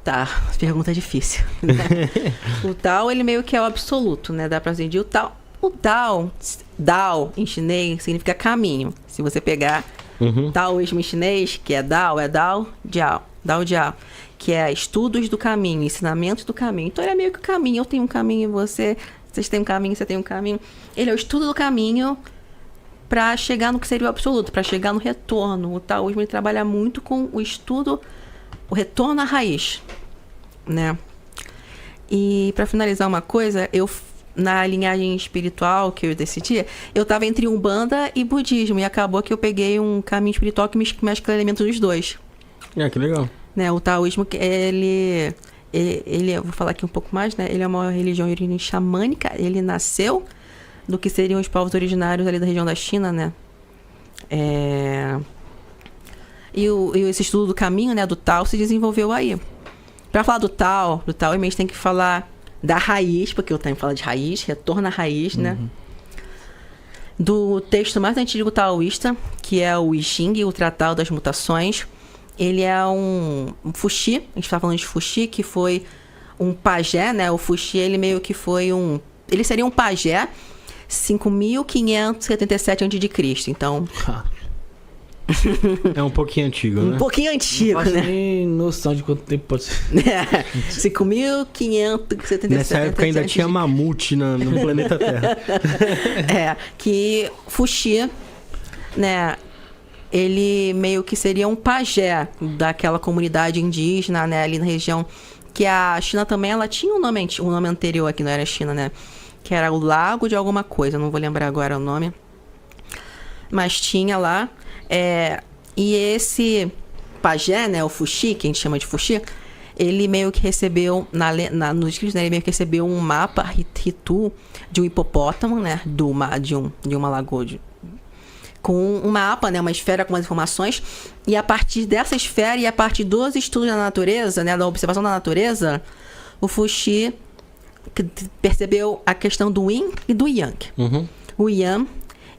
Tá, pergunta difícil. Né? O Tao, ele meio que é o absoluto, né? Dá pra dizer o Dao em chinês significa caminho. Se você pegar Taoísmo em chinês, que é Dao Jiao, que é estudos do caminho, ensinamentos do caminho. Então ele é meio que o caminho. Eu tenho um caminho, vocês têm um caminho, você tem um caminho. Ele é o estudo do caminho para chegar no que seria o absoluto, para chegar no retorno. O taoísmo ele trabalha muito com o estudo, o retorno à raiz, né? E para finalizar uma coisa, na linhagem espiritual que eu decidi, eu estava entre Umbanda e budismo, e acabou que eu peguei um caminho espiritual que mescla elementos dos dois. Que legal. Né, o taoísmo, ele, eu vou falar aqui um pouco mais, né? Ele é uma religião de origem xamânica, ele nasceu do que seriam os povos originários ali da região da China, né? E esse estudo do caminho, né, do Tao, se desenvolveu aí. Para falar do Tao, a gente tem que falar da raiz, porque eu tenho que falar de raiz, retorno à raiz, né? Do texto mais antigo taoísta, que é o I Ching, o Tratado das Mutações. Ele é um Fuxi, a gente está falando de Fuxi, que foi um pajé, né? O Fuxi, ele meio que foi ele seria um pajé 5.577 a.C. Então... É um pouquinho antigo, né? Um pouquinho antigo, né? Não faço nem noção de quanto tempo pode ser. 5.577. Nessa época ainda tinha mamute no planeta Terra. Que Fuxi, né? Ele meio que seria um pajé daquela comunidade indígena, né? Ali na região, que a China também, ela tinha um nome anterior aqui, não era China, né? Que era o Lago de alguma coisa, não vou lembrar agora o nome. Mas tinha lá. E esse pajé, né? O Fuxi, que a gente chama de Fuxi, ele meio que recebeu, nos escritos, né? Ele meio que recebeu um mapa Ritu de um hipopótamo, né? De uma lagoa com um mapa, né, uma esfera com as informações, e a partir dessa esfera e a partir dos estudos da natureza, né, da observação da natureza, o Fuxi percebeu a questão do Yin e do Yang. O Yang,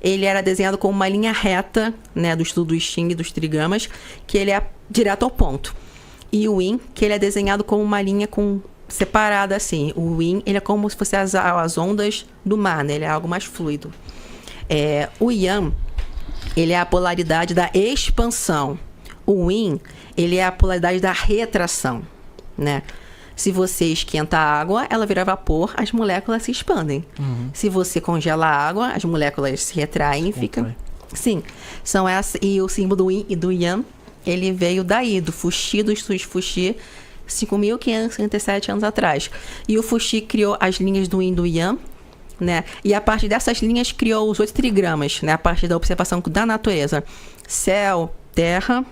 ele era desenhado como uma linha reta, né, do estudo do I Ching e dos trigramas, que ele é direto ao ponto. E o Yin, que ele é desenhado como uma linha separada assim. O Yin, ele é como se fosse as ondas do mar, né, ele é algo mais fluido. O Yang, ele é a polaridade da expansão. O Yin, ele é a polaridade da retração, né? Se você esquenta a água, ela vira vapor, as moléculas se expandem. Se você congela a água, as moléculas se retraem e ficam... Sim, são essas. E o símbolo do Yin e do Yang, ele veio daí, do Fuxi, do estudo de Fuxi, 5.567 anos atrás. E o Fuxi criou as linhas do Yin e do Yang, né? E a partir dessas linhas criou os 8 trigramas, né? A partir da observação da natureza: céu, terra,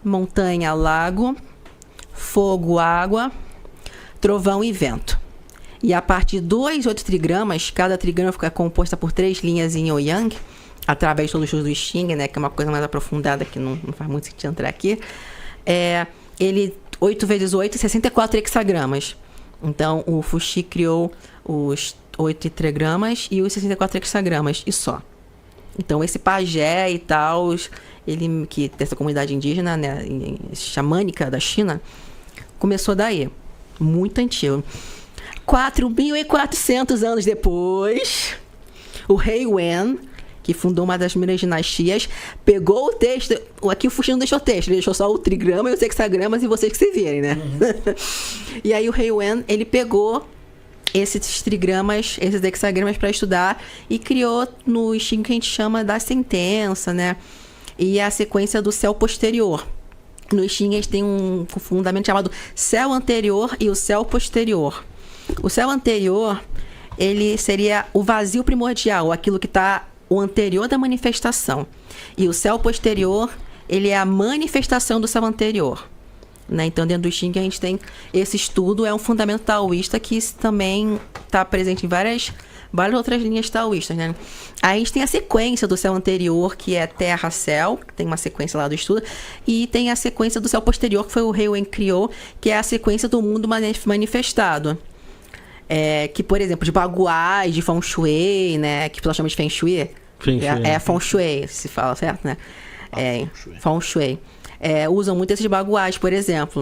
montanha, lago, fogo, água, trovão e vento. E a partir dos 8 trigramas, cada trigrama fica composta por 3 linhas yin ou yang, através de todo o estudo do I Ching, né? Que é uma coisa mais aprofundada que não faz muito sentido entrar aqui. 8 vezes 8, 64 hexagramas. Então o Fuxi criou os 8 trigramas e os 64 hexagramas, e só. Então esse pajé e tal, ele, que dessa comunidade indígena, né, xamânica da China, começou daí, muito antigo. 4.400 anos depois, o rei Wen, que fundou uma das primeiras dinastias, pegou o texto. Aqui o Fuxi não deixou texto, ele deixou só o trigrama e os hexagramas, e vocês que se virem, né? E aí o rei Wen, ele pegou esses trigramas, esses hexagramas para estudar, e criou no Xing que a gente chama da sentença, né? E a sequência do céu posterior. No Xing a gente tem um fundamento chamado céu anterior e o céu posterior. O céu anterior, ele seria o vazio primordial, aquilo que está o anterior da manifestação. E o céu posterior, ele é a manifestação do céu anterior. Né? Então, dentro do Xing, a gente tem esse estudo, é um fundamento taoísta que também está presente em várias outras linhas taoístas. Né? Aí a gente tem a sequência do céu anterior, que é terra-céu, tem uma sequência lá do estudo, e tem a sequência do céu posterior, que foi o rei Wen criou, que é a sequência do mundo manifestado. Que, por exemplo, de baguais, de feng shui, né? Que o pessoal chama de feng shui. É feng shui, se fala certo, né? Feng shui. Usam muito esses baguais, por exemplo.